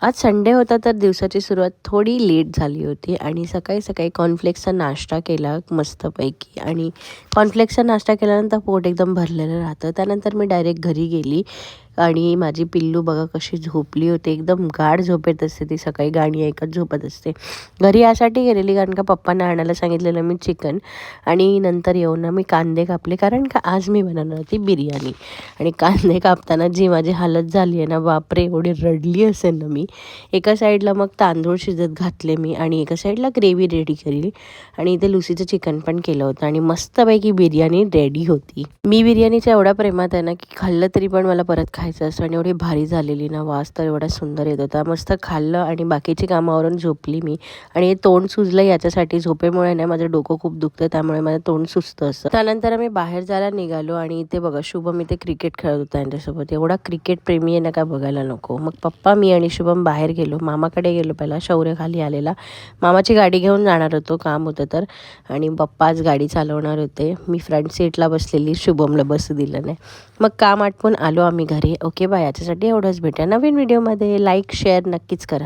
आज संडे होता तर दिवसाची सुरुवात थोडी लेट झाली होती आणि सकाळी सकाळी कॉर्नफ्लेक्सचा नाश्ता केला मस्तपैकी. आणि कॉर्नफ्लेक्सचा नाश्ता केल्यानंतर पोट एकदम भरलेलं राहतं. त्यानंतर मी डायरेक्ट घरी गेली आणि माझी पिल्लू बघा कशी झोपली होती, एकदम गाढ झोपेत असते ती, सकाळी गाणी ऐकत झोपत असते. घरी यासाठी गेलेली कारण का पप्पांना आणायला सांगितलेलं मी चिकन. आणि नंतर येऊन ना मी कांदे कापले कारण का आज मी बनवणार होती बिर्याणी. आणि कांदे कापताना जी माझी हालत झाली आहे ना बापरे, एवढी रडली असेल ना मी. एका साईडला मग तांदूळ शिजत घातले मी आणि एका साईडला ग्रेव्ही रेडी केली. आणि इथे लुसीचं चिकन पण केलं होतं आणि मस्तपैकी बिर्याणी रेडी होती. मी बिर्याणीच्या एवढ्या प्रेमात आहे ना की खाल्लं तरी पण मला परत खायचं असतं. आणि एवढी भारी झालेली ना, वास तर एवढा सुंदर येत होता. मस्त खाल्लं आणि बाकीची कामावरून झोपली मी. आणि हे तोंड सुजलं याच्यासाठी, झोपेमुळे ना माझं डोकं खूप दुखतं, त्यामुळे माझं तोंड सुजतं असतं. त्यानंतर आम्ही बाहेर जायला निघालो आणि इथे बघा शुभम इथे क्रिकेट खेळत होता यांच्यासोबत. एवढा क्रिकेट प्रेमी आहे ना का बघायला नको. मग पप्पा मी आणि शुभम बाहेर गेलो, मामाकडे गेलो. पहिला शौर्य खाली आलेला, मामाची गाडी घेऊन जाणार होतो, काम होतं तर. आणि पप्पा आज गाडी चालवणार होते. मी फ्रंट सीटला बसलेली, शुभमला बसू दिलं नाही. मग काम आटपून आलो आम्ही घरी. ओके बाय, याच्यासाठी एवढंच. भेटा नवीन व्हिडिओमध्ये. लाईक शेअर नक्कीच करा.